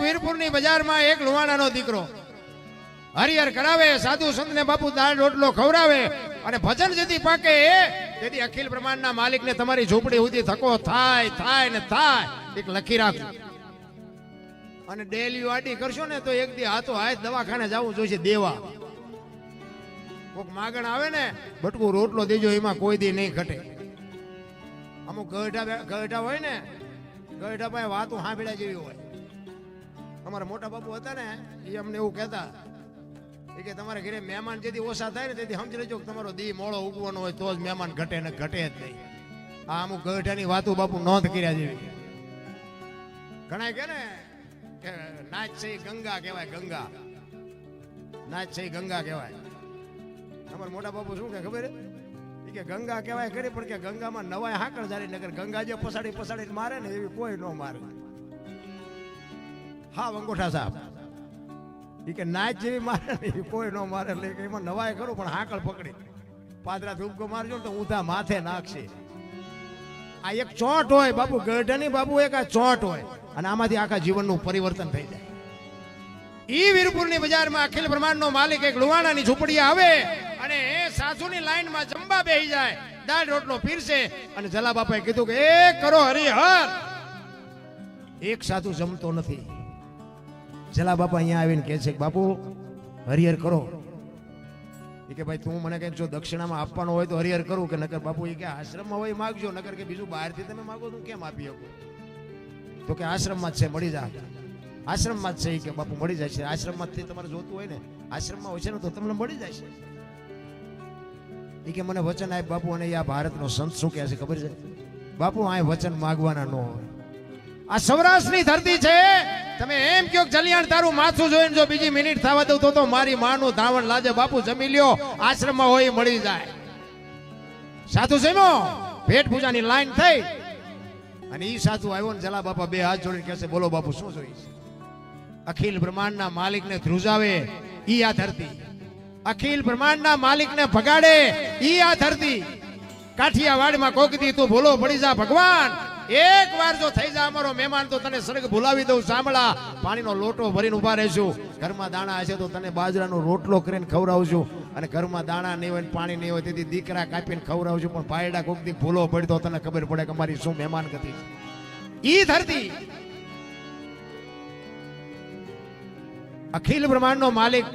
વીરપુરની બજારમાં એક લુવાણાનો દીકરો હરિહર કરાવે, સાધુ સંતને બાપુ દાળ રોટલો ખવડાવે અને ભજન જેથી પાકે તેથી અખિલ બ્રહ્માંડના માલિકને તમારી ઝૂંપડી સુધી થકો થાય થાય ને થાય એક લખી રાખજો. અને ડેલી આડી કરશો ને તો એક દી હાથો હાથ દવાખાને જવું જોઈશે દેવા. કોક માગણ આવે ને બટકું રોટલો દેજો, એમાં કોઈ દી નહીં ઘટે. અમુક ગઢા હોય ને, ગઢા પાસે વાતો સાંભળ્યા જેવી હોય. અમારા મોટા બાપુ હતા ને એ અમને એવું કહેતા કે તમારા ઘરે મહેમાન જેથી ઓછા થાય ને તેથી સમજી લેજો કે તમારો દી મોડો ઉગવાનો હોય તો જ મહેમાન ઘટે ને ઘટે જ નહીં. આ અમુક ગઢાની વાતો બાપુ નોંધ કર્યા જેવી. ઘણા કે ને કે નાચ છે ગંગા કહેવાય, ગંગા નાચ છે ગંગા કહેવાય. અમારા મોટા બાપુ શું કે ખબર કે ગંગા કહેવાય ખરી, પણ કે ગંગામાં નવાય હાકળ જારી નગર ગંગા જે પસાડી પસાડી મારે ને એવી કોઈ ન મારે. હા અંગોઠા સાહેબ કે નાચ જેવી મારે ને કોઈ ન મારે, એટલે એમાં નવાય કરું પણ હાકળ પકડી પાદરા ધૂપકો મારજો ને તો ઊંધા માથે નાખશે. આ એક ચોટ હોય બાપુ, ગઢની બાપુ એક આ ચોટ હોય અને આમાંથી આખા જીવનનું પરિવર્તન થઈ જાય. ઈ વીરપુરની બજારમાં અખિલ બ્રહ્માંડનો માલિક એક લુવાણાની ઝૂંપડી આવે અને એ સાસુની લાઈનમાં જમવા બેસી જાય, દાળ રોટલો પીરસે અને જલા બાપાએ કીધું કે એ કરો હરિહર. એક સાધુ જમતો નથી. જલા બાપા અહીંયા આવીને કહે છે કે બાપુ હરિહર કરો. એ કે ભાઈ તું મને કઈક જો દક્ષિણામાં આપવાનો હોય તો હરિહર કરું, કે નકર બાપુ એ કે આશ્રમમાં હોય માગજો, નકર કે બીજું બહારથી તમે માગો તો કેમ આપી શકો? તો કે આશ્રમમાં જ છે મળી જાય. આશ્રમમાં જ છે કે બાપુ મળી જાય છે. આશ્રમમાંથી તમારે જોતું હોય ને આશ્રમમાં હોય છે ને તો તમને મળી જાય છે. એ કે મને વચન આપ બાપુ, અને આ ભારતનો સંત શું કહે છે ખબર છે બાપુ? આ વચન માગવાના ન હોય. આ સૌરાષ્ટ્રની ધરતી છે. તમે એમ કહો જલિયાણ તારું માથું જોઈને જો બીજી મિનિટ થવા દઉં તો મારી માનું ધાવણ લાજે. બાપુ જમી લ્યો, આશ્રમમાં હોય મળી જાય. સાધુ જમ્યો, ભેટ પૂજાની લાઈન થઈ અને ઈ સાધુ આવ્યો ને જલા બાપા બે હાથ જોડીને કહેશે બોલો બાપુ શું જોઈએ? અખિલ બ્રહ્માંડના માલિકને ધ્રુજાવે ઈ આ ધરતી, અખિલ બ્રહ્માંડના માલિકને ભગાડે ઈ આ ધરતી. કાઠિયાવાડમાં કોક દી તું ભૂલો પડી જા ભગવાન, એક વાર જો થઈ જા અમારો મહેમાન તો તને સ્વર્ગ ભૂલાવી દઉં. સાંભળા, પાણીનો લોટો ભરીને ઉભા રહેશું. ઘરમાં દાણા હશે તો તને બાજરાનો રોટલો કરીને ખવડાવશું, અને ઘરમાં દાણા નહીં હોય પાણી નહીં હોય તેથી દીકરા કાપીને ખવડાવશું. પણ પાયડા કોક દી ભૂલો પડી તો તને ખબર પડે કે અમારી શું મહેમાન ગતિ છે. ઈ ધરતી અખિલ બ્રહ્માંડનો માલિક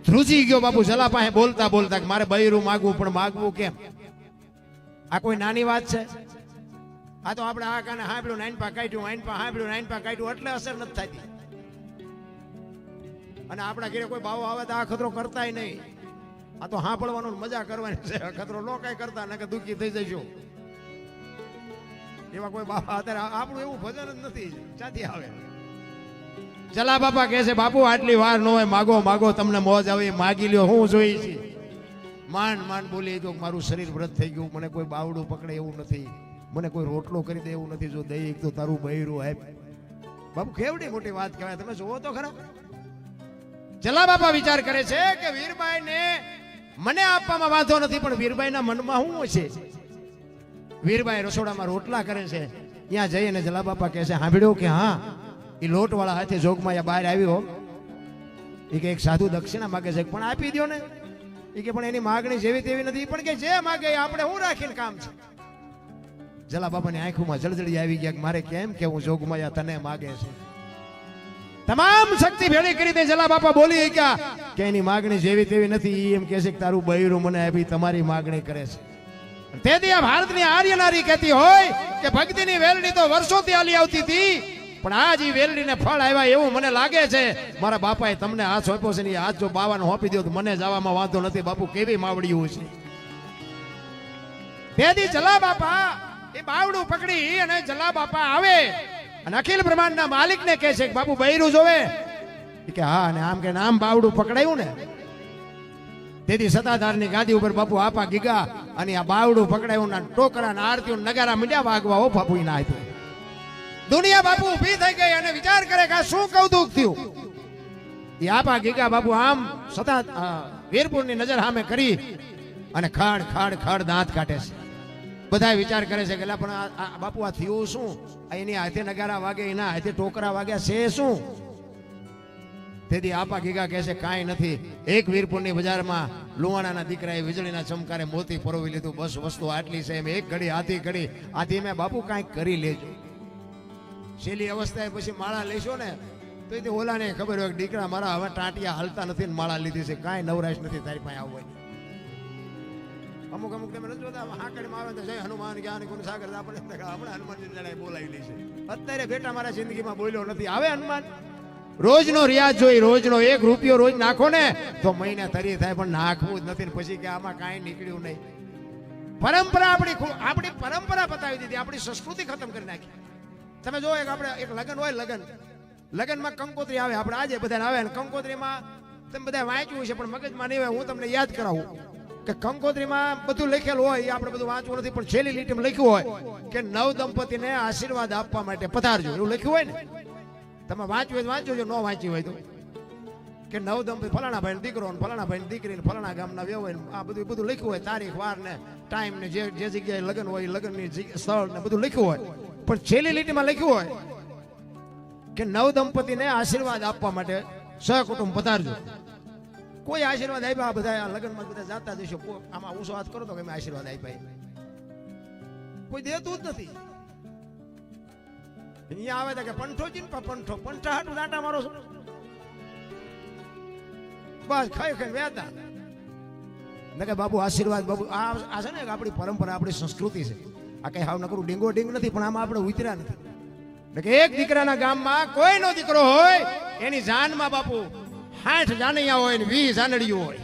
ધ્રુજી ગયો બાપુ જલા પાસે બોલતા બોલતા કે મારે બૈરું માગવું, પણ માગવું કેમ? આ કોઈ નાની વાત છે? આ તો આપણે આ કાને હાંભળ્યું નાઈન પા કાઢ્યું, નાઈન પા હાંભળ્યું, નાઈન પા કાઢ્યું એટલે અસર નથી થતી. અને આપણા ઘરે કોઈ બાવો આવે તો આ ખતરો કરતાય નહીં. આ તો હાંભળવાનું મજા કરવાની છે, ખતરો નો કઈ કરતા નકર દુઃખી થઈ જઈશું. એવા કોઈ બાવા અત્યારે આપણું એવું ભજન જ નથી, ક્યાંથી આવે? જલા બાપા કહે છે બાપુ આટલી વાર ન હોય, માગો માગો તમને મોજ આવે, માગી લ્યો. હું જોઈ છે માંડ માંડ બોલી તો મારું શરીર વ્રત થઈ ગયું, મને કોઈ બાવડું પકડે એવું નથી, મને કોઈ રોટલો કરી દે એવું નથી, જો દઈ તો તારું બૈરું આપ. બાપુ કેવડી મોટી વાત કહેવાય, તમે જોવો તો ખરા. જલા બાપા વિચાર કરે છે કે વીરબાઈ ને મને આપવામાં વાંધો નથી, પણ વીરબાઈ ના મનમાં શું છે? વીરબાઈ રસોડામાં રોટલા કરે છે, ત્યાં જઈને જલા બાપા કહે છે સાંભળ્યો કે હા એ લોટ વાળા હાથે જોગમાં બહાર આવ્યો. એ કે એક સાધુ દક્ષિણા માગે છે, પણ આપી દો ને. એ કે પણ એની માગણી જેવી તેવી નથી, પણ કે જે માગે આપણે હું રાખીને કામ છે. જલા બાપાની આંખોમાં જળજળી આવી ગયા કે મારે કેમ કેવું જોગમાયા તને માગે છે. તમામ શક્તિ ભેળી કરી દે જલા બાપા બોલી ગયા કે એની માગણી જેવી તેવી નથી, એમ કહે છે કે તારું બૈરું મને આપી તમારી માગણી કરે છે. તેથી આ ભારતની આર્ય નારી કહેતી હોય કે ભક્તિની વેલડી તો વર્ષોથી આલી આવતી હતી, પણ આજ ઈ વેલડીને ફળ આવ્યા એવું મને લાગે છે. મારા બાપાએ તમને હાથ સોંપ્યો છે ને હાથ જો બાવાને હોપી દો તો મને જવામાં વાંધો નથી. બાપુ કેવી માવડીયું છે. તેથી જલા બાપા એ બાવડું પકડી અને જલા બાપા આવે અને અખિલ બ્રહ્માંડના માલિકને કહે છે કે બાપુ બૈરું જોવે? કે હા. અને આમ કે આમ બાવડું પકડાયું ને તેથી સતાધારની ગાદી ઉપર બાપુ આપા ગીગા અને આ બાવડું પકડાયું ના ટોકરા ના આરતીઓ નગારા મીંડ્યા વાગવા. ઓ બાપુ ના આપ્યું. દુનિયા બાપુ ઊભી થઈ ગઈ અને વિચાર કરે કે શું કૌતુક થયું. એ આપા ગીગા બાપુ આમ સતા વીરપુરની નજર સામે કરી અને ખાડ ખાડ ખાડ દાંત કાઢે છે. બધા વિચાર કરે છે કે લા પણ આ બાપુ આ થયું શું? એની હાથે નગારા વાગે, એના હાથે ટોકરા વાગ્યા છે શું? તેથી આપા ગીગા કહે છે કાંઈ નથી. એક વીરપુરની બજારમાં લુવાણાના દીકરાએ વીજળીના ચમકારે મોતી પરોવી લીધું. બસ વસ્તુ આટલી છે. એમ એક ઘડી આથી મેં બાપુ કાંઈક કરી લેજો. છેલ્લી અવસ્થાએ પછી માળા લેશો ને તો એ ઓલાને ખબર હોય કે દીકરા મારા હવે ટાંટિયા હાલતા નથી ને માળા લીધી છે, કાંઈ નવરાશ નથી તારી પાસે આવવાની. અમુક તમે નથી જોતા હાકડીમાં આવે તો જય હનુમાન જ્ઞાન ગુણ સાગર, આપણે હમણાં હનુમાનજી લડાઈ બોલાવી લે છે. અત્યારે બેટા મારા જિંદગીમાં બોલ્યો નથી. આવે હનુમાન રોજનો રિયાઝ જોઈ, રોજનો 1 રૂપિયો રોજ નાખો ને તો મહિને તરી થાય, પણ નાખવું જ નથી ને પછી કે આમાં કાંઈ નીકળ્યું નહીં. પરંપરા આપણી પરંપરા પતાવી દીધી, આપણી સંસ્કૃતિ ખતમ કરી નાખી. તમે જો એક આપણે એક લગ્ન હોય, લગ્નમાં કંકોત્રી આવે, આપણે આજે બધા આવે ને કંકોત્રીમાં તમે બધા વાંચ્યું છે પણ મગજમાં નહીં હોય. હું તમને યાદ કરાવું કે કંકોત્રીમાં બધું લખેલું હોય, એ આપણે બધું વાંચવું નથી, પણ છેલ્લી લીટીમાં લખ્યું હોય કે નવ દંપતીને આશીર્વાદ આપવા માટે પધારજો, એવું લખ્યું હોય ને. તમે વાંચ્યું હોય વાંચો, જો ન વાંચ્યું હોય તો કે નવ દંપતી ફલાણા ભાઈ દીકરો, ફલાણા ભાઈ દીકરી, ફલાણા ગામના વ્યવ હોય, આ બધું લખ્યું હોય, તારીખ વાર ને ટાઈમ ને જે જગ્યાએ લગ્ન હોય લગ્નની સ્થળ ને બધું લખ્યું હોય. પણ છેલ્લી લીટીમાં લખ્યું હોય કે નવ દંપતીને આશીર્વાદ આપવા માટે સહકુટુંબ પધારજો. કોઈ આશીર્વાદ આપ્યા? બધા લગ્નમાં બધા જાતા જશો, આમાં ઊંચો હાથ કરો તો કે આશીર્વાદ આપ્યા, કોઈ દેતું જ નથી. અહીંયા આવે તો કે પંઠો ચીનપા પંઠા હાટું દાંટા મારો છો, બસ ખાઈ ખાઈ વેતા ને કે બાપુ આશીર્વાદ. બાપુ આ છે ને આપણી પરંપરા, આપણી સંસ્કૃતિ છે. આ કઈ હાવ નકરું ડીંગો ડીંગ નથી, પણ આમાં આપણે ઉતર્યા નથી. કે એક દીકરાના ગામમાં કોઈનો દીકરો હોય એની જાનમાં બાપુ 60 જાનૈયા હોય ને 20 જાનડીઓ હોય,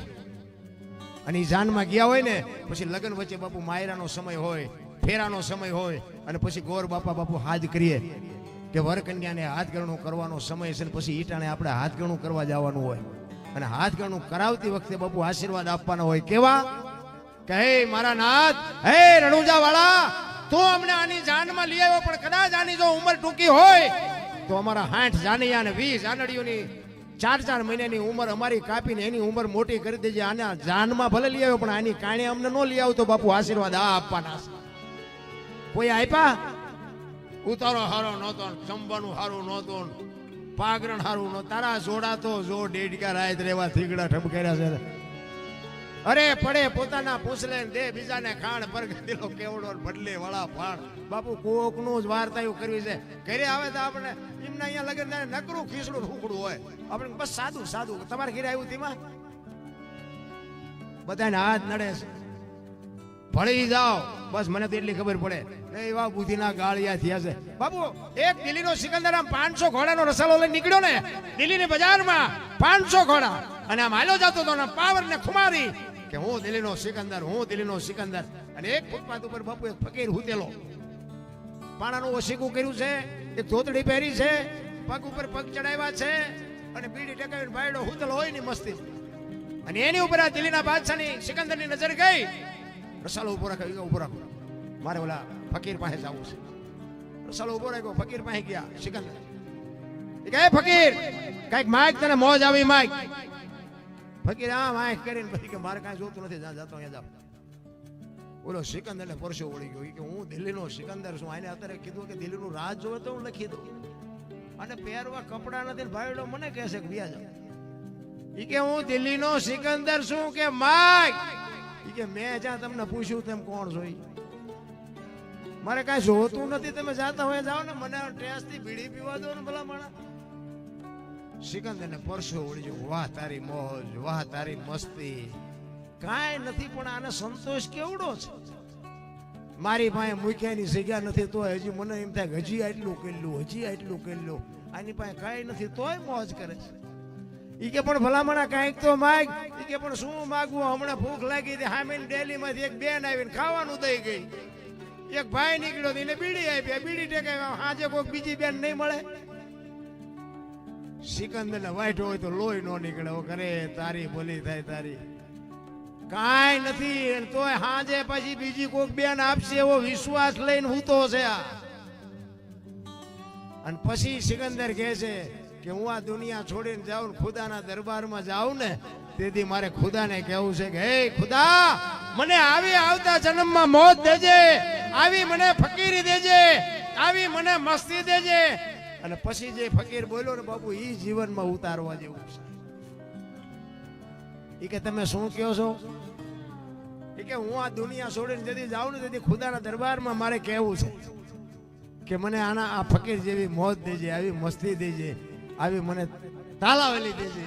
અને એ જાનમાં ગયા હોય ને પછી લગ્ન વચ્ચે બાપુ માયરાનો સમય હોય, ફેરાનો સમય હોય, અને પછી ગોર બાપુ હાથ કરીએ કે વર કન્યાને હાથગણું કરવાનો સમય છે, પછી ઈટાણે આપણે હાથગણું કરવા જવાનું હોય, અને હાથગણું કરાવતી વખતે બાપુ આશીર્વાદ આપવાના હોય. કેવા કે હે મારા નાથ, હે રણુજા વાળા, તું અમને આની જાનમાં લઈ આવ્યો, પણ કદાચ આની જો ઉંમર ટૂંકી હોય તો અમારા 60 જાનૈયા અને 20 જાનડીઓની 4 મહિનાની ઉંમર અમારી કાપીને એની ઉંમર મોટી કરી દેજે. આના જાનમાં ભલે લઈ આવ્યો, પણ આની કાણે અમને ન લઈ આવતો બાપુ આશીર્વાદ આપવાના. કોઈ આપ્યા? ઉતારો હારો નહોતો, જમવાનું હારું નહોતું, પાગરણ હારું નહોતું. તારા જોડા તો જો ડેડકા રાત રેવા થીગડા ઠપકાર્યા છે. અરે પડે પોતાના પૂછલે દે બીજાને ખાણ પર દિલો કેવડો બદલે વાળા ફાણ. બાપુ કોકનું જ વાર્તાયું કરવી છે. ઘરે આવે તો આપણે એમને અહીંયા લગન નકરું ખીસડું ઠુકડું હોય, આપણે બસ સાદું. તમારે ઘરે આવ્યું તેમાં બધાને હાથ નડે છે, ભળી જાઓ બસ. મને તો એટલી ખબર પડે એવા બુદ્ધિના ગાળિયા થયા છે બાપુ. એક દિલ્હીનો સિકંદર આમ 500 ઘોડાનો રસાલો લઈને નીકળ્યો ને દિલ્હીની બજારમાં, 500 ઘોડા, અને આમ હાલો જતો હતો ને પાવર ને ખુમારી કે હું દિલ્હીનો સિકંદર. અને એક ફૂટપાથ ઉપર બાપુ એક ફકીર હુતેલો, પાણાનું ઓશીકું કર્યું છે, એક ધોતડી પહેરી છે, પગ ઉપર પગ ચડાવ્યા છે, અને બીડી ટેકાવીને ભાઈડો હુતેલો હોય ની મસ્તી, અને એની ઉપર આ દિલ્હીના બાદશાહની સિકંદરની નજર ગઈ. રસાલો ઉભો રાખો, મારે ઓલા ફકીર પાસે જવું છે. રસાલો ઉભો રાખ્યો, ફકીર પાસે ગયા. સિકંદર કે ફકીર કઈક માઈક તને મોજ આવી માઈક. ફકીર આ માઈક કરીને પછી કે મારે કાંઈ જોતું નથી, જ્યાં જતો અહીંયા જાવ. બોલો સિકંદરને પરસો વળી ગયો કે હું દિલ્હીનો સિકંદર છું. આને અત્યારે કીધું કે દિલ્હીનું રાજ જોવે તો હું લખી દઉં, અને પહેરવા કપડા નથી. ભાઈડો મને કહે છે કે વ્યા જાવ. ઈ કે હું દિલ્હીનો સિકંદર છું કે માઈક. ઈ કે મેં જ્યાં તમને પૂછ્યું તેમ કોણ છો? મારે કાંઈ જોતું નથી, તમે જાતા હોય જાઓ ને, મને ટેસ્ટથી બીડી પીવા દો ને ભલા માણા. સિકંદરને પરસો વળી ગયો. વાહ તારી મોજ, વાહ તારી મસ્તી, કાંઈ નથી, પણ આને સંતોષ કેવડો છે. મારી પાસે મૂક્યાની જગ્યા નથી તો હજી મને એમ થાય હજી આટલું કેટલું. આની પાસે કાંઈ નથી તોય મોજ કરે છે. ઈ કે પણ ભલામણા કાંઈક તો માગ. ઈ કે પણ શું માગવું, હમણાં ભૂખ લાગી હતી, હામીને ડેલીમાંથી એક બેન આવીને ખાવાનું દઈ ગઈ. એક ભાઈ નીકળ્યો એને બીડી આપી, બીડી ટેકાવી, હાજે કોઈ બીજી બેન નહીં મળે. સિકંદરને વાઈટ હોય તો લોહી નો નીકળે. કરે તારી ભલી થાય તારી, કાંઈ નથી તોય હાજે પછી બીજી કોઈક બેન આપશે એવો વિશ્વાસ લઈને હૂતો છે આ. અને પછી સિકંદર કહે છે કે હું આ દુનિયા છોડીને જાઉં ને ખુદાના દરબારમાં જાઉં ને તેથી મારે ખુદાને કહેવું છે કે હે ખુદા, મને આવી આવતા જન્મમાં મોત દેજે, આવી મને ફકીરી દેજે, આવી મને મસ્તી દેજે. અને પછી જે ફકીર બોલ્યો ને બાપુ, ઈ જીવનમાં ઉતારવા જેવું છે. ઈ કે તમે શું કહો છો? ઈ કે હું આ દુનિયા છોડીને જતી જાઉં ને તેથી ખુદાના દરબારમાં મારે કહેવું છે કે મને આના આ ફકીર જેવી મોત દેજે, આવી મસ્તી દેજે, આવી મને તાલાવેલી દેજે.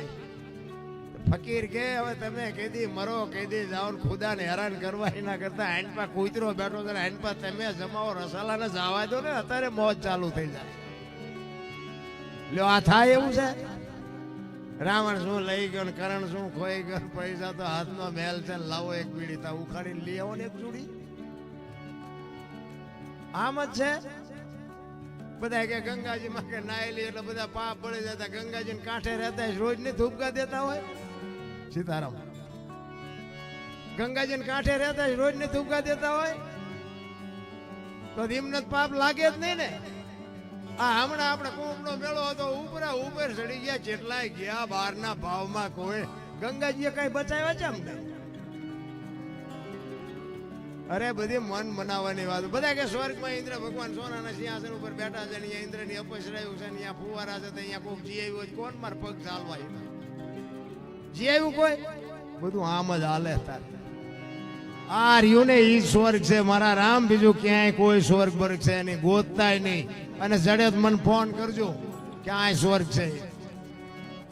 ફકીર કે હવે તમે કેદી મરો, કેદી જાઓ, ખુદાને હેરાન કરવા એના કરતા આઈનપા કૂતરો બેઠો છે, આઈનપા તમે જમાવો રસાલાને જવા દો ને, અત્યારે મોજ ચાલુ થઈ જાય. લ્યો આ થાય એવું છે? રાવણ શું લઈ ગયો ને કરણ શું ખોઈ ગયો, પૈસા તો હાથનો મેલ છે, લાવો એક બીડી તા ઉખાડીને લઈ આવો ને એક ચૂડી. આમ જ છે. બધા કે ગંગાજી માં કે નાયેલી એટલે બધા પાપ પડી જતા, ગંગાજી ને કાંઠે રહેતા રોજ ની ધૂપકા દેતા હોય. સીતારામ, ગંગાજી ને કાંઠે રહેતા રોજ ની ધૂપકા દેતા હોય તો એમને પાપ લાગે જ નહીં ને. આ હમણાં આપણે કુંભનો મેળો હતો, ઉપર ચડી ગયા, જેટલાય ગયા બહારના ભાવમાં, કોઈ ગંગાજીએ કઈ બચાવ્યા છે અમને? અરે બધી મન મનાવવાની વાત. બધા કે સ્વર્ગમાં ઇન્દ્ર ભગવાન સોનાના સિંહાસન ઉપર બેઠા છે, અહીંયા ઇન્દ્રની અપસરાયું છે, અહીંયા ફુવારા છે, અહીંયા કોઈ જી આવ્યું હોય, કોણ માર પગ ચાલવા જી આવ્યું કોઈ? બધું આમ જ હાલે. તાર આ રહ્યું ને ઈ સ્વર્ગ છે મારા રામ, બીજું ક્યાંય કોઈ સ્વર્ગ બર્ગ છે નહીં, ગોતતાય નહીં. અને જડે મને ફોન કરજો ક્યાંય સ્વર્ગ છે,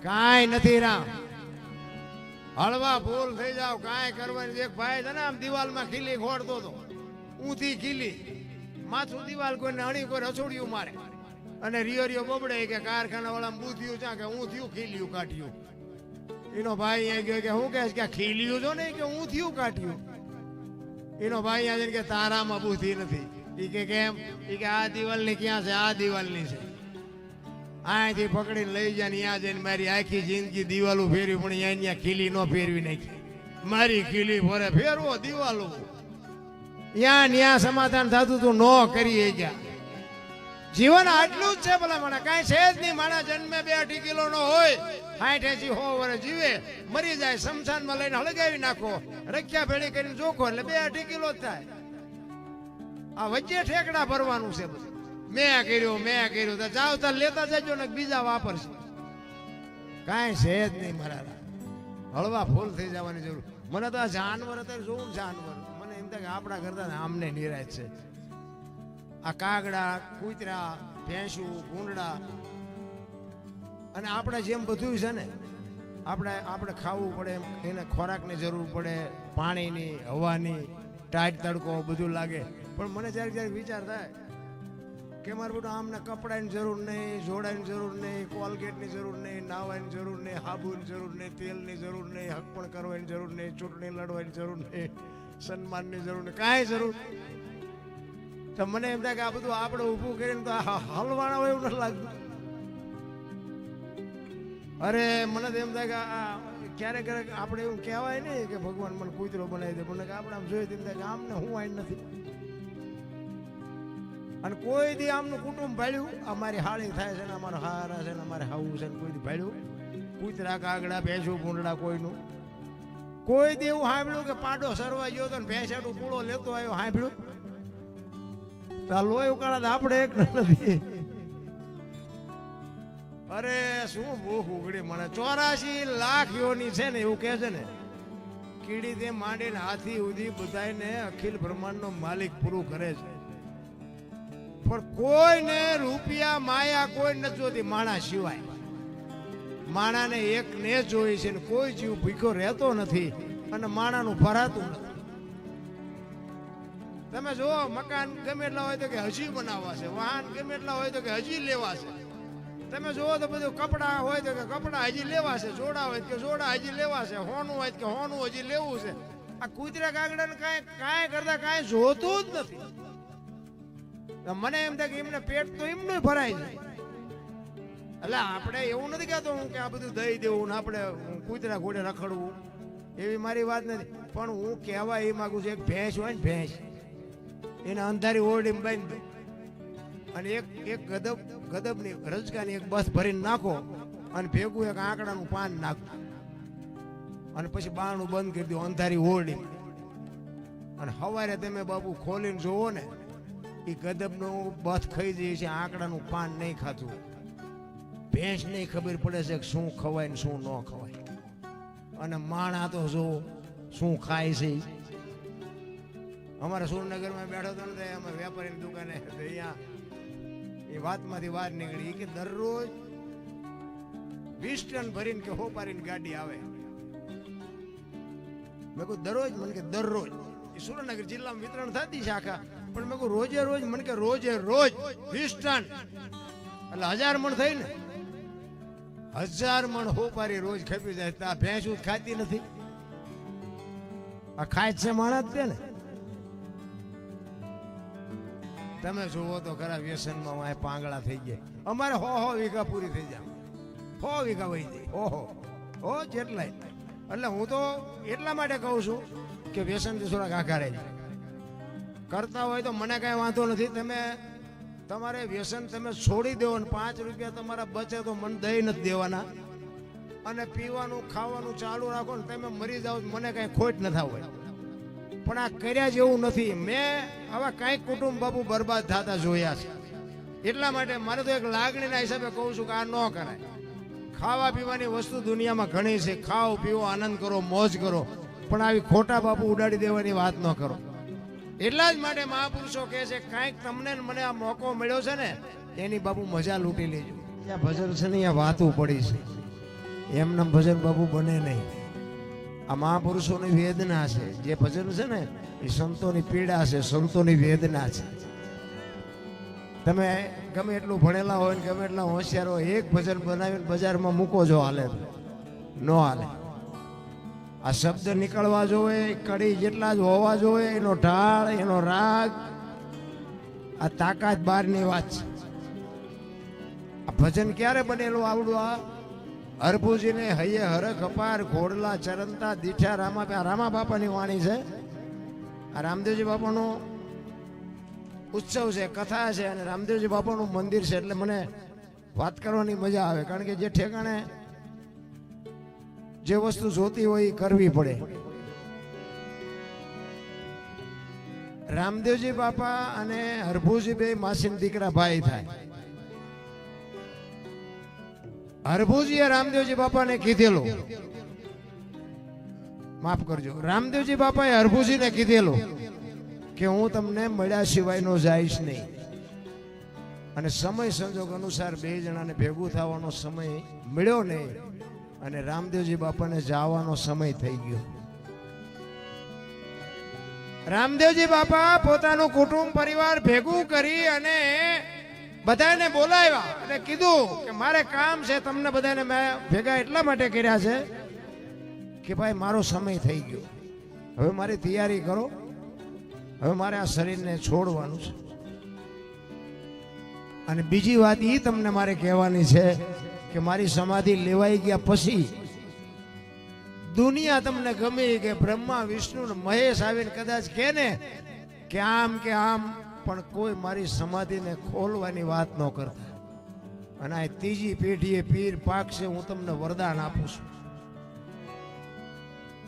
કાંઈ નથી રામ. હળવા ભૂલ થઈ જાવ, કાંઈ કરવાની. એક ભાઈ છે ને આમ દિવાલમાં ખીલી ખોડતો હતો, ઊંધી ખીલી, માથું દિવાલ કોઈને અણી કોઈ રસોડિયું મારે અને રિયો બબડે કે કારખાના વાળા બુધ્યું ચા કે ઊંધિયું ખીલ્યું કાઢ્યું. એનો ભાઈ અહીંયા ગયો કે હું કે ખીલ્યું છો ને કે ઊંધિયું કાઢ્યું. એનો ભાઈ અહીંયા કે તારામાં બુદ્ધિ નથી. ઈ કે કેમ? ઈ કે આ દિવાલની ક્યાં છે? આ દિવાલની છે. અહીંથી પકડીને લઈ જાય ને ત્યાં જઈને મારી આખી જિંદગી દિવાલો ફેરવી, પણ અહીંયા ખીલી નો ફેરવી નાખી. મારી ખીલી ફરે ફેરવો દિવાલો, ત્યાં સમાધાન થતું તું, નો કરી ગયા. જીવન આટલું જ છે ભલા મને, કાંઈ છે જ નહીં. મારા જન્મે 2-2 કિલો નો હોય, 60-80 વર્ષ જીવે, મરી જાય, શમશાનમાં લઈને હળગાવી નાખો, રખ્યા ભેળી કરીને જોખો એટલે 2-2 કિલો જ થાય. આ વચ્ચે ઠેકડા ભરવાનું છે બધું. મેં કર્યું તો જાવ તાર લેતા જજો ને બીજા વાપરશે. કાંઈ છે જ નહીં મારા. હળવા ફૂલ થઈ જવાની જરૂર. મને તો આ જાનવર અત્યારે જોવું, જાનવર મને એમ થાય કે આપણા કરતા આમને નિરાશ છે. આ કાગડા, કૂતરા, ભેંસું, ભૂંડડા, અને આપણે જેમ બધું છે ને, આપણે ખાવું પડે, એને ખોરાકની જરૂર પડે, પાણીની, હવાની, ટાઈટ તડકો બધું લાગે. પણ મને જ્યારે વિચાર થાય કે મારે બધું આમને કપડાની જરૂર નહીં, જોડાની જરૂર નહીં, કોલગેટની જરૂર નહીં, નાવાની જરૂર નહીં, હાબુની જરૂર નહીં, તેલની જરૂર નહીં, હકપણ કરવાની જરૂર નહીં, ચૂંટણી લડવાની જરૂર નહીં, સન્માનની જરૂર નહીં, કાંઈ જરૂર. તો મને એમ થાય કે આ બધું આપણે ઊભું કરીને તો હલવાના હોય એવું નથી લાગતું. અરે મને તો એમ થાય કે ક્યારેક આપણે એવું કહેવાય નહીં કે ભગવાન મને કૂતરો બનાવી દે, પણ આપણે આમ જોઈએ તેમ થાય કે આમને હું આઈ નથી. અને કોઈ દી આમનું કુટુંબ ભાડ્યું, અમારી હાળી થાય છે ને, અમારા હારા છે ને, અમારે હાવું છે ને, કોઈ દી ભાડ્યું? કૂતરા, કાગડા, ભેંસું, ભૂંડડા કોઈનું કોઈ દી એવું સાંભળ્યું કે પાડો સરવા ગયો તો ભેંસાડું પૂળો લેતો આવ્યો? સાંભળ્યું? લોહી ઉકાળા આપણે એક નથી. અરે શું ભૂખ ઉઘડી મને. 84 લાખ યોની છે ને એવું કે છે ને, કીડી તે માંડીને હાથી સુધી બધાને અખિલ બ્રહ્માંડનો માલિક પૂરું કરે છે. પણ કોઈને રૂપિયા માયા કોઈ નથી જોતી માણા સિવાય. માણાને એક ને જોઈ છે ને કોઈ જીવ ભૂખ્યો રહેતો નથી અને માણાનું ભરાતું નથી. તમે જો મકાન ગમે એટલા હોય તો કે હજી બનાવવા છે, વાહન ગમે એટલા હોય તો કે હજી લેવા છે. તમે જુઓ તો બધું કપડા હોય તો કે કપડા હજી લેવા છે, જોડા હોય કે જોડા હજી લેવા છે, હોનું હોય કે હોનું હજી લેવું છે. આ કૂતરા કાગડાને કાંઈ કરતા કાંઈ જોતું જ નથી. મને એમ થાય કે એમને પેટ તો એમનું ભરાય છે. એટલે આપણે એવું નથી કહેતો હું કે આ બધું દઈ દેવું ને આપણે કૂતરા ઘોડે રખડવું, એવી મારી વાત નથી. પણ હું કહેવા એ માંગુ છું, એક ભેંસ હોય ને, ભેંસ એને અંધારી ઓરડીમાં બાંધી દો અને એક ગદબની રજકાની એક બસ ભરીને નાખો અને ભેગું એક આંકડાનું પાન નાખો અને પછી બારણું બંધ કરી દો અંધારી ઓરડી અને સવારે તમે બાપુ ખોલીને જોવો ને એ ગદબનું બસ ખાઈ જાય છે, આંકડાનું પાન નહીં ખાતું. ભેંસ નહીં ખબર પડે છે કે શું ખવાય ને શું ન ખવાય. અને માણા તો જો શું ખાય છે. અમારા સુરનગરમાં બેઠો હતો ને અમે વેપારીની દુકાને અહીંયા એ વાતમાંથી વાત નીકળી કે દરરોજ 20 ટન ભરીને કે હોપારીની ગાડી આવે. મેં કહું દરરોજ? મને કે દરરોજ. એ સુરેન્દ્રનગર જિલ્લામાં વિતરણ થતી છે આખા, પણ મેં કહું રોજે રોજ? મને કે રોજે રોજ 20 ટન એટલે 1000 મણ થઈ ને. 1000 મણ હોપારી રોજ ખપી જાય. આ ભેંસું ખાતી નથી, આ ખાય છે માણસ છે ને. તમે જુઓ તો ખરા વ્યસનમાં વાય પાંગળા થઈ ગયા. અમારે 100 વીઘા પૂરી થઈ જાય, 100 વીઘા વહી જાય. ઓહો જેટલાય. એટલે હું તો એટલા માટે કહું છું કે વ્યસનથી થોડાક આઘા રહી કરતા હોય તો મને કાંઈ વાંધો નથી. તમે તમારે વ્યસન તમે છોડી દો ને 5 રૂપિયા તમારા બચે તો મને દઈ નથી દેવાના, અને પીવાનું ખાવાનું ચાલુ રાખો ને તમે મરી જાઓ મને કાંઈ ખોટ ન થાવ હોય. પણ આ કર્યા જેવું નથી. મેં આવા કાંઈક કુટુંબ બાપુ બરબાદ થતા જોયા છે. એટલા માટે મારે તો એક લાગણીના હિસાબે કહું છું કે આ ન કરાય. ખાવા પીવાની વસ્તુ દુનિયામાં ઘણી છે, ખાઓ પીવો આનંદ કરો મોજ કરો, પણ આવી ખોટા બાપુ ઉડાડી દેવાની વાત ન કરો. એટલા જ માટે મહાપુરુષો કહે છે કાંઈક તમને મને આ મોકો મળ્યો છે ને એની બાપુ મજા લૂંટી લેજો. ત્યાં ભજન છે ને અહીંયા વાતું પડી છે, એમને ભજન બાપુ બને નહીં. આ મહાપુરુષોની વેદના છે. જે ભજન છે ને એ સંતોની પીડા છે, સંતોની વેદના છે. તમે ગમે એટલું ભણેલા હોય ને ગમે એટલા હોશિયાર હોય, એક ભજન બનાવીને બજારમાં મૂકો જો હાલે ન હાલે. આ શબ્દ નીકળવા જોવે, કડી જેટલા જ હોવા જોવે, એનો ઢાળ એનો રાગ, આ તાકાત બહારની વાત છે. આ ભજન ક્યારે બનેલું આવડું? આ હરભુજીને હૈયે હરખ અપાર ઘોડલા ચરંતા દીઠા રામા બાપાની વાણી છે. આ રામદેવજી બાપાનો ઉત્સવ છે, કથા છે, અને રામદેવજી બાપાનું મંદિર છે. એટલે મને વાત કરવાની મજા આવે, કારણ કે જે ઠેકાણે જે વસ્તુ જોતી હોય એ કરવી પડે. રામદેવજી બાપા અને હરભુજી બે માસીના દીકરા ભાઈ થાય. હરભુજીએ રામદેવજી બાપાને કીધેલું, માફ કરજો, રામદેવજી બાપાએ હરભુજીને કીધેલું કે હું તમને મળ્યા સિવાય નો જઈશ નહીં. અને સમય સંજોગ અનુસાર બે જણાને ભેગું થવાનો સમય મળ્યો નહીં, અને રામદેવજી બાપાને જવાનો સમય થઈ ગયો. રામદેવજી બાપા પોતાનું કુટુંબ પરિવાર ભેગું કરી અને બધાને બોલાવ્યા અને કીધું કે મારે કામ છે, તમને બધાને મેં ભેગા એટલા માટે કર્યા છે કે ભાઈ મારો સમય થઈ ગયો, હવે મારી તૈયારી કરો, હવે મારે આ શરીરને છોડવાનું છે. અને બીજી વાત એ તમને મારે કહેવાની છે કે મારી સમાધિ લેવાઈ ગયા પછી દુનિયા તમને ગમે કે બ્રહ્મા વિષ્ણુ ને મહેશ આવીને કદાચ કહે ને કે આમ, પણ કોઈ મારી સમાધિને ખોલવાની વાત ન કરતા. અને આ ત્રીજી પેઢીએ પીર પાકશે, હું તમને વરદાન આપું છું.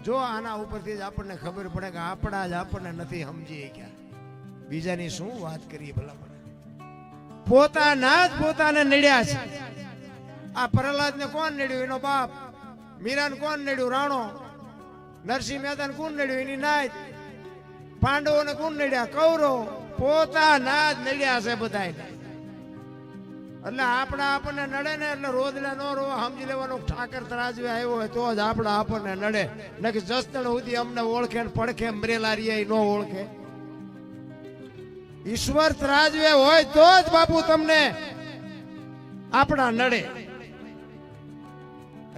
જો આના ઉપરથી જ આપણને ખબર પડે કે આપણા જ આપણને નથી સમજીએ ક્યાં, બીજાની શું વાત કરીએ ભલા. પોતાના જ પોતાને નડ્યા છે. આ પ્રહલાદ ને કોણ નડ્યું? એનો બાપ. મીરાને કોણ નડ્યું? રાણો. નરસિંહ મહેતાને કોણ નડ્યું? એની નાત. પાંડવોને કોણ નડ્યા? કૌરવ. પોતાના જ નડ્યા છે બધા. એટલે આપણા આપણને નડે ને એટલે રોદડા નો રો સમજી લેવાનું, ઠાકર તરાજવે આવ્યો હોય તો જ આપણા આપણને નડે. નકી જસદણ સુધી અમને ઓળખે ને પડખે મરેલા રહ્યા ન ઓળખે. ઈશ્વર ત્રાજવે હોય તો જ બાપુ તમને આપણા નડે.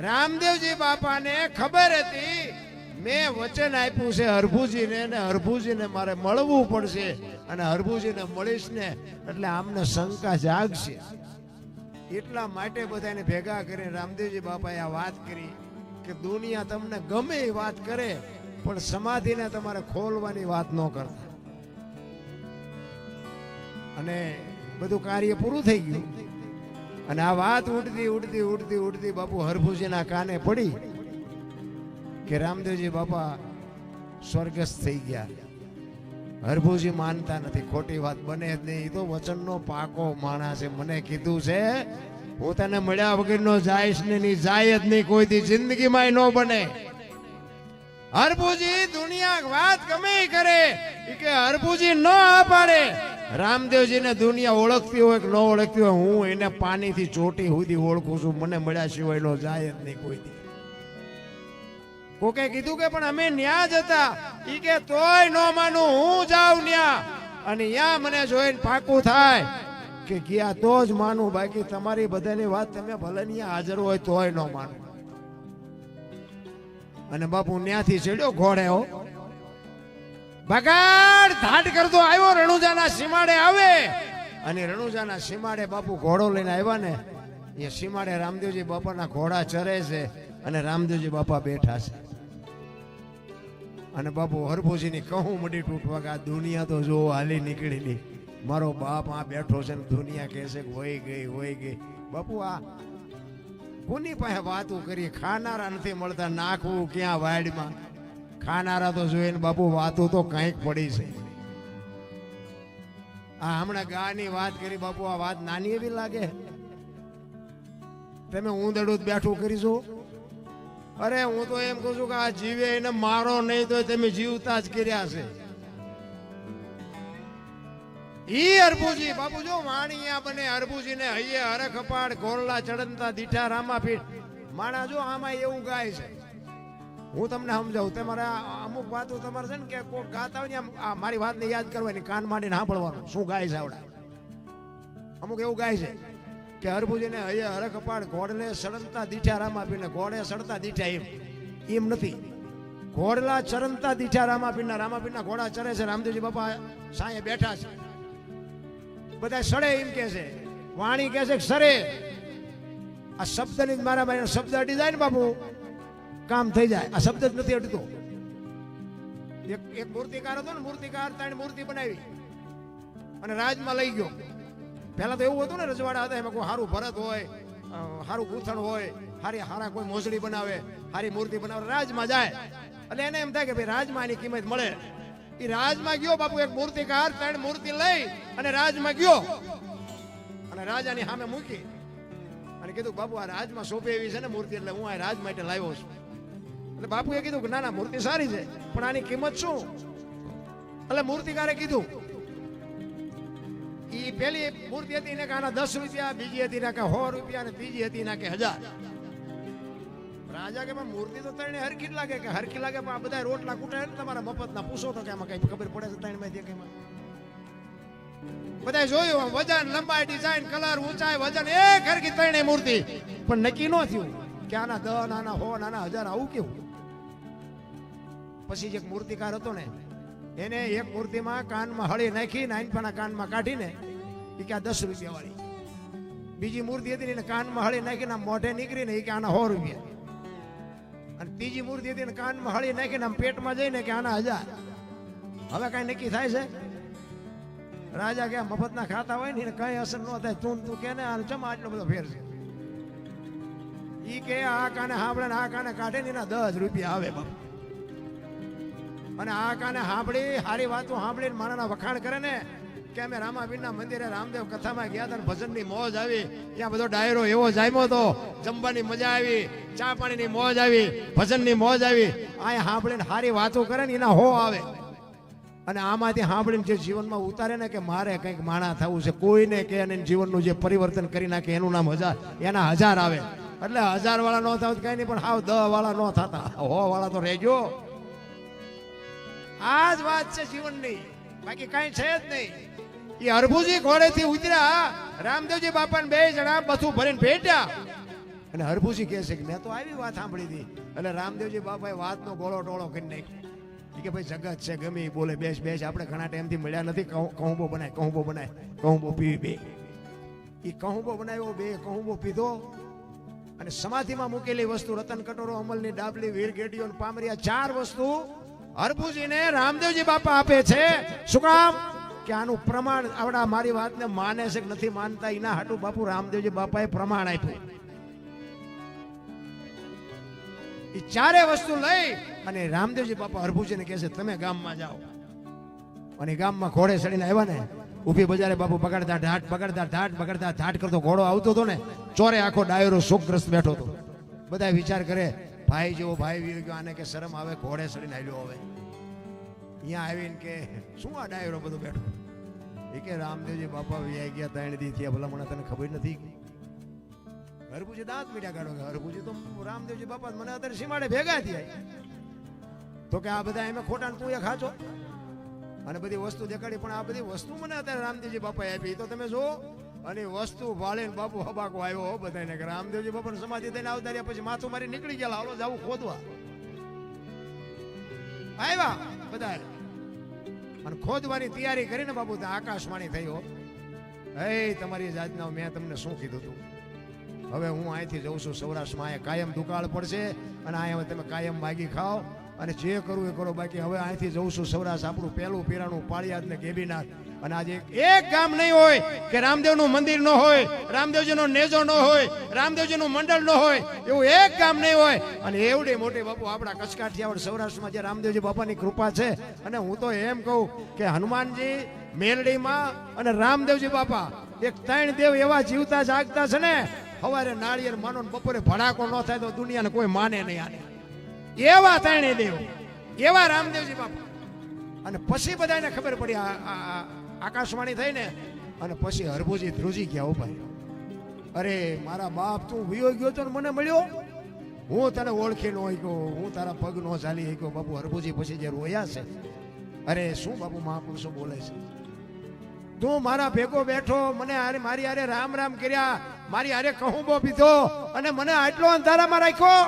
રામદેવજી બાપાને ખબર હતી મેં વચન આપ્યું છે હરભુજીને, ને હરભુજીને મારે મળવું પડશે, અને હરભુજીને મળીશ ને એટલે આમને શંકા જાગશે. એટલા માટે બધાને ભેગા કરીને રામદેવજી બાપાએ આ વાત કરી કે દુનિયા તમને ગમે એ વાત કરે, પણ સમાધિને તમારે ખોલવાની વાત ન કરતા. અને બધું કાર્ય પૂરું થઈ ગયું. અને આ વાત ઉડતી ઉડતી ઉડતી ઉડતી બાપુ હરભુજીના કાને પડી કે રામદેવજી બાપા સ્વર્ગસ્થ થઈ ગયા. હરભુજી માનતા નથી, ખોટી વાત બને જ નહીં. તો વચનનો પાકો માણસ છે. મને કીધું છે હું તને મળ્યા વગરનો જાઈશ ને નહીં, જાય જ નહીં કોઈ દી જિંદગીમાં ન બને. હરભુજી દુનિયા વાત ગમે કરે ઈ કે હરભુજી ન આ પાડે. રામદેવજીને દુનિયા ઓળખતી હોય કે ન ઓળખતી હોય, હું એને પાણીથી ચોટી સુધી ઓળખું છું. મને મળ્યા સિવાય નો જાય જ નહીં કોઈ દી. કોકે કીધું કે પણ અમે ન્યા જ હતા. ઈ કે તોય ન માનું, હું જાઉં ન્યા અને ન્યા મને જોઈને પાકું થાય કે ગયા તો જ માનું. બાકી તમારી બધાની વાત તમે ભલે ન્યા હાજર હોય તોય ન માનું. અને બાપુ ન્યાથી ચડ્યો ઘોડે. હો બગાડ ધાડ કરતો આવ્યો રણુજાના સીમાડે આવે. અને રણુજાના સીમાડે બાપુ ઘોડો લઈને આવ્યા ને, એ સીમાડે રામદેવજી બાપાના ઘોડા ચરે છે અને રામદેવજી બાપા બેઠા છે. અને બાપુ હરભુજીની કહું મડી તૂટવા કે આ દુનિયા તો જો હાલી નીકળેલી, મારો બાપ આ બેઠો છે ને દુનિયા કહે છે કે વહી ગઈ વહી ગઈ. બાપુ આ કોની પાસે વાતો કરી? ખાનારા નથી મળતા, નાખવું ક્યાં વાડમાં? ખાનારા તો જોઈને બાપુ વાતો તો કંઈક પડી છે. આ હમણાં ગાની વાત કરી બાપુ, આ વાત નાની એવી લાગે? તમે ઊંધડું જ બેઠું કરીશું? અરે હું તો એમ કહું છું કે આ જીવે એને મારો નહીં તો તમે જીવતા જ કર્યા છે. ઈ હરભુજી બાપુ જો વાણિયા બને હરભુજી ને હૈયે હરખપાડ ગોરલા ચડનતા દીઠા રામાપીઠ. માણા જો આમાં એવું ગાય છે. હું તમને સમજાવું, તમારે અમુક વાતો તમારે છે ને કે કોઈ ગાતા હોય ને આ મારી વાતને યાદ કરવાની, કાન માંડીને સાંભળવાનું શું ગાય છે. આવડા અમુક એવું ગાય છે કે હરભુજીને હૈયે હરખપાડ ઘોડલે સડનતા દીઠા રામાપીઠ. ઘોડે સડતા દીઠા એમ નથી, ઘોડલા ચરણતા દીઠા રામાપીઠના ઘોડા ચરે છે. રામદેવજી બાપા સાંયે બેઠા છે, બધા સડે એમ કે છે. વાણી કે છે સરે. આ શબ્દની મારા શબ્દ અડી જાય ને બાપુ કામ થઈ જાય. આ શબ્દ જ નથી અડતો. એક મૂર્તિકાર હતો ને, મૂર્તિકાર તાણી મૂર્તિ બનાવી અને રાજમાં લઈ ગયો. પહેલા તો એવું હતું ને, રજવાડા હતા એમાં કોઈ સારું ભરત હોય, સારું ગૂંથણ હોય, હારા કોઈ મોસડી બનાવે, સારી મૂર્તિ બનાવે, રાજમાં જાય. એટલે એને એમ થાય કે ભાઈ રાજમાં એની કિંમત મળે. એ રાજમાં ગયો બાપુ, એક મૂર્તિકાર ત્રણ મૂર્તિ લઈ અને રાજમાં ગયો અને રાજાની સામે મૂકી અને કીધું બાપુ આ રાજમાં સોંપે એવી છે ને મૂર્તિ, એટલે હું આ રાજ માટે લાવ્યો છું. એટલે બાપુએ કીધું કે ના ના મૂર્તિ સારી છે પણ આની કિંમત શું? એટલે મૂર્તિકારે કીધું ઈ પેલી મૂર્તિ હતી ને કે આના 10 રૂપિયા, બીજી હતી ને કે 100 રૂપિયા, અને ત્રીજી હતી ને કે 1000. રાજા કે મૂર્તિ તો તને હરખી લાગે કે હરખી લાગે, પણ આ બધા રોટલા કૂટે ને તમારા મફતના, પૂછો તો કે આમાં કઈ ખબર પડે છે તણ માંથી કઈમાં? બધા જોયું વજન, લંબાઈ, ડિઝાઇન, કલર, ઊંચાઈ, વજન એક હરખી ત્રણે મૂર્તિ, પણ નક્કી ન થયું કે આના 10, આના 100, આના 1000 આવું કેવું? પછી એક મૂર્તિકાર હતો ને, એને એક મૂર્તિમાં કાનમાં હળી નાખી નાનપાના કાનમાં કાઢીને એ કે આ 10 રૂપિયા વાળી. બીજી મૂર્તિ હતી ને કાનમાં હળી નાખીને મોઢે નીકળીને એ કે આના 100 રૂપિયા. અને ત્રીજી મૂર્તિ હતી ને કાનમાં હળી નાખીને આમ પેટમાં જઈને કે આના 1000. હવે કઈ નક્કી થાય છે? રાજા કે મફતના ખાતા હોય ને કઈ અસર ન થાય. તું કે ને ચમ આટલો બધો ફેર છે? ઈ કે આ કાને સાંભળે ને આ કાને કાઢે ને એના 10 રૂપિયા આવે બાપુ. અને આ કાને સાંભળી હારી વાતો સાંભળીને મારાના વખાણ કરે ને કે અમે રામાપીરના મંદિરે રામદેવ કથામાં ગયા હતા, ભજનની મોજ આવી, ત્યાં બધો ડાયરો એવો જામ્યો હતો, જમવાની મજા આવી, ચા પાણીની મોજ આવી, ભજનની મોજ આવી. આ સાંભળીને હારી વાતો કરે ને એના 100 આવે. અને આમાંથી સાંભળીને જે જીવનમાં ઉતારે ને કે મારે કંઈક માણા થવું છે, કોઈને કે એને જીવનનું જે પરિવર્તન કરી નાખે એનું નામ 1000, એના 1000 આવે. એટલે 1000 વાળા ન થાવ કઈ નહીં, પણ હાવ 10 વાળા ન થતા, 100 વાળા તો રહેજો. આ જ વાત છે જીવનની, બાકી કઈ છે જ નહીં. એ હરભુજી ઘોડેથી ઉતર્યા, રામદેવજી બાપાને 2 જણા બધું ભરીને ભેટ્યા. અને હરભુજી કહે છે કે મેં તો આવી વાત સાંભળી હતી. એટલે રામદેવજી બાપાએ વાતનો ગોળો ટોળો કરી નાખ્યો કે ભાઈ જગત છે ગમે એ બોલે, બેસ આપણે ઘણા ટાઈમથી મળ્યા નથી, કહુંબો બનાય, કહુંબો પીવી. બે એ કહુંબો બનાવ્યો, 2 કહુંબો પીધો અને સમાધિમાં મૂકેલી વસ્તુ રતન કટોરો, અમલની ડાબલી, વીર ગેડીઓ, પામરિયા 4 વસ્તુ હરભુજીને રામદેવજી બાપા આપે છે. શું કામ? કે આનું પ્રમાણ આવડા મારી વાતને માને છે કે નથી માનતા એના હાટુ બાપુ રામદેવજી બાપાએ પ્રમાણ આપ્યું. એ ચારે વસ્તુ લઈ અને રામદેવજી બાપા હરભુજીને કહે છે તમે ગામમાં જાઓ. અને ગામમાં ઘોડે ચડીને આવ્યા ને, ઊભી બજારે બાપુ પકડતા ઢાટ પકડતા ઢાટ પકડતા ઢાટ કરતો ઘોડો આવતો હતો ને, ચોરે આખો ડાયરો શોકગ્રસ્ત બેઠો હતો. બધા વિચાર કરે ભાઈ જેવો ભાઈ વીર ગયો, આને કે શરમ આવે, ઘોડે ચડીને આવ્યો. હવે અહીંયા આવીને કે શું આ ડાયરો બધો બેઠો? એ કે રામદેવજી બાપા વ્યાઈ ગયા 3 દી થયા, ભલા મને તને ખબર નથી? હરભુજી દાંત મીઠા કાઢો કે હરભુજી તો રામદેવજી બાપા મને અત્યારે સીમાડે ભેગા થયા. તો કે આ બધા એમ ખોટા તું એક ખાચો અને બધી વસ્તુ દેખાડી, પણ આ બધી વસ્તુ મને અત્યારે રામદેવજી બાપાએ આપી તો તમે જો. અને વસ્તુ ભાળીને બાપુ હબાકો આવ્યો બધાને કે રામદેવજી બાપાને સમાધિ થઈને આવતા રહ્યા. પછી માથું મારી નીકળી ગયા, હાલો જાવું ખોદવા. આવ્યા બધા અને ખોદવાની તૈયારી કરીને બાપુ ત્યાં આકાશવાણી થયો, હે તમારી જાતના મેં તમને શું કીધું હતું? હવે હું અહીંથી જઉં છું સૌરાષ્ટ્રમાં, અહીંયા કાયમ દુકાળ પડશે અને અહીંયા તમે કાયમ માગી ખાઓ અને જે કરવું એ કરો. બાકી હવે અહીંથી જઉં છું સૌરાષ્ટ્ર, આપણું પહેલું પીરાણું પાળિયાદ ને ગેબીનાથ. અને આજે એક ગામ નહીં હોય કે રામદેવનું મંદિર ન હોય, રામદેવજીનો નેજો ન હોય, રામદેવજીનું મંડળ ન હોય, એવું એક ગામ નહીં હોય. અને એવડી મોટી બાપુ આપણા કચ્છકાઠિયાવાડ સૌરાષ્ટ્રમાં જે રામદેવજી બાપાની કૃપા છે. અને હું તો એમ કહું કે હનુમાનજી, મેલડીમાં અને રામદેવજી બાપા એક 3 દેવ એવા જીવતા જાગતા છે ને, સવારે નાળિયેર માનો બપોરે ભડાકો ન થાય તો દુનિયાને કોઈ માને નહીં. આને એવા 3 દેવ, એવા રામદેવજી બાપા. અને પછી બધાને ખબર પડી, આકાશવાણી થઈ ને, અને પછી હરભુજી ધ્રુજી ગયા ઉભા. અરે મારા બાપ, તું વિયો ગયો તો મને મળ્યો, હું તને ઓળખી નો ગયો, હું તારા પગ નો ચાલી ગયો. બાપુ હરભુજી પછી જે રોયા છે, અરે શું બાપુ મહાપુરુષો બોલે છે, તું મારા ભેગો બેઠો, મને મારી હારે રામ રામ કર્યા, મારી હારે કહુંબો પીધો અને મને આટલો અંધારામાં રાખ્યો.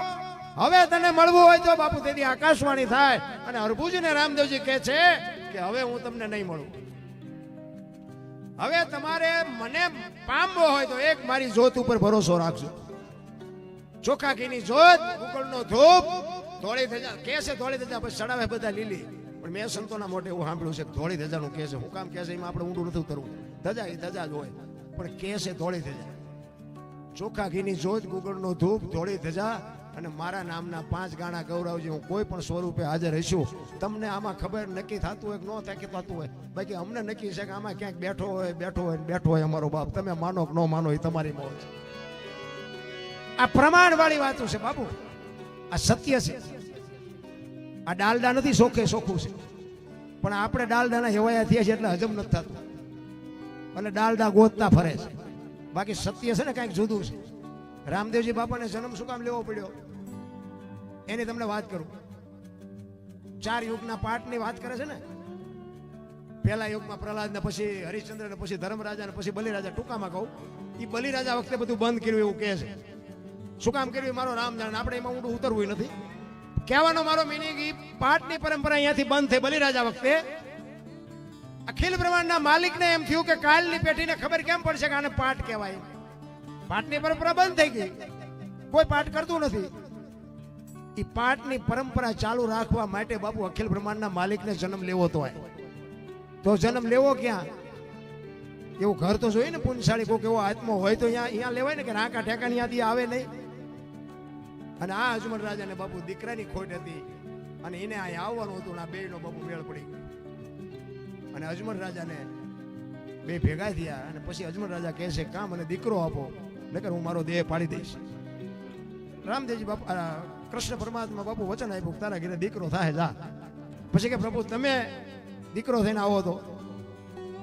હવે તને મળવું હોય તો બાપુ તેથી આકાશવાણી થાય. અને હરભુજીને રામદેવજી કહે છે કે હવે હું તમને નહીં મળું. હવે તમારે મને પામવો હોય તો એક મારી જ્યોત ઉપર ભરોસો રાખજો. ચોખા ઘીની જ્યોત, ઉકળનો ધૂપ, ધોળી ધજા કે છે, ધોળી ધજા પછી ચડાવે બધા લીલી. પણ મેં સંતોના મોઢે એવું સાંભળ્યું છે ધોળી ધજાનું કે છે. હું કામ કે છે એમાં આપણે ઊંડું નથી ઉતરવું, ધજા એ ધજા જ હોય, પણ કે છે ધોળી ધજા. ચોખા ઘીની જ્યોત, ગુગળનો ધૂપ, ધોળી ધજા અને મારા નામના 5 ગાણા ગૌરવજી. હું કોઈ પણ સ્વરૂપે હાજર રહીશું. તમને આમાં ખબર નક્કી થતું હોય કે ન થાય કે થતું હોય, બાકી અમને નક્કી છે કે આમાં ક્યાંક બેઠો હોય અમારો બાપ. તમે માનો કે ન માનો એ તમારી મોજ. આ પ્રમાણ વાળી વાતો છે બાપુ, આ સત્ય છે. આ ડાલડા નથી, ચોખ્ખું છે. પણ આપણે ડાલડાના હેવાયા થયા છે એટલે હજમ નથી થતું અને ડાલડા ગોતતા ફરે છે. બાકી સત્ય છે ને કાંઈક જુદું છે. રામદેવજી બાપાને જન્મ શું કામ લેવો પડ્યો એની તમને વાત કરું. 4 યુગના પાઠની વાત કરે છે ને. પહેલા યુગમાં પ્રહલાદ ને, પછી હરિશ્ચંદ્ર ને, પછી ધર્મરાજા ને, પછી બલિરાજા. ટૂંકામાં કહું, એ બલિરાજા વખતે બધું બંધ કર્યું એવું કહે છે. શું કામ કર્યું મારો રામ જાણે, આપણે એમાં ઊંડું ઉતરવું નથી. કહેવાનો મારો મિનિંગ, એ પાઠની પરંપરા અહીંયાથી બંધ થઈ બલિરાજા વખતે. અખિલ બ્રહ્માંડના માલિકને એમ થયું કે કાલની પેઢીને ખબર કેમ પડશે કે આને પાઠ કહેવાય. પાઠની પરંપરા બંધ થઈ ગઈ, કોઈ પાઠ કરતું નથી. એ પાઠની પરંપરા ચાલુ રાખવા માટે બાપુ અખિલ બ્રહ્માંડના માલિકને જન્મ લેવો તો જન્મ લેવો ક્યાં? એવું ઘર તો જોઈએ ને પુણ્યશાળી, કોઈ એવો આત્મો હોય તો અહીંયા લેવાય ને, કે રાંકા ઠેકાણી યાદી આવે નહીં. અને આ અજમલ રાજાને બાપુ દીકરાની ખોટ હતી અને એને અહીંયા આવવાનું હતું. આ બેયનો બાપુ મેળ પડી ગયો અને અજમલ રાજાને બે ભેગા થયા. અને પછી અજમલ રાજા કહે છે કાં મને દીકરો આપો, નકર હું મારો દેહ પાડી દઈશ. રામદેવજી બાપા, કૃષ્ણ પરમાત્મા બાપુ વચન આપ્યું તારા ઘરે દીકરો થાય જા. પછી કે પ્રભુ તમે દીકરો થઈને આવો તો.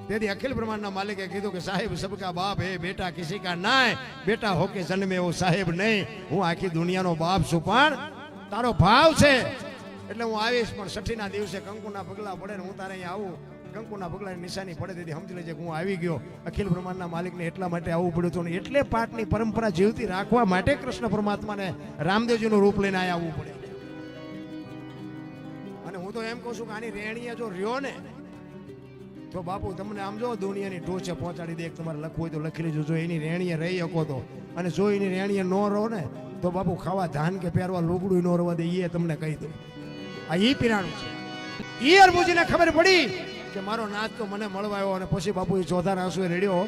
તેથી અખિલ બ્રહ્માંડના માલિકે કીધું કે સાહેબ સબકા બાપ હે બેટા કિસી કા નાય, બેટા હો કે જન્મે એવો સાહેબ નહીં. હું આખી દુનિયાનો બાપ છું, પણ તારો ભાવ છે એટલે હું આવીશ. પણ 6ઠીના દિવસે કંકુના પગલા પડે ને હું તારે અહીંયા આવું, કંકુના પગલાની નિશાની પડે તેથી સમજી લેજે હું આવી ગયો. અખિલ બ્રહ્માંડના માલિકને એટલા માટે આવવું પડ્યું હતું. એટલે પાઠની પરંપરા જીવતી રાખવા માટે કૃષ્ણ પરમાત્માને રામદેવજીનું રૂપ લઈને અહીંયા આવવું પડે. અને હું તો એમ કહું છું કે આની રેણીએ જો રહ્યો ને તો બાપુ તમને આમ જો દુનિયાની ટોચે પહોંચાડી દે. તમારે લખવું હોય તો લખી લેજો. જો એની રેણીએ રહી શકો તો, અને જો એની રેણીએ ન રહો ને તો બાપુ ખાવા ધાન કે પહેરવા લુગડું ન રહેવા દે. એ તમને કહી દઉં, આ ઈ પીરાણું છે. ઈ હરભુજીને ખબર પડી કે મારો નાચ તો મને મળવા આવ્યો અને પછી બાપુ એ ચોથા આંસુએ રેડ્યો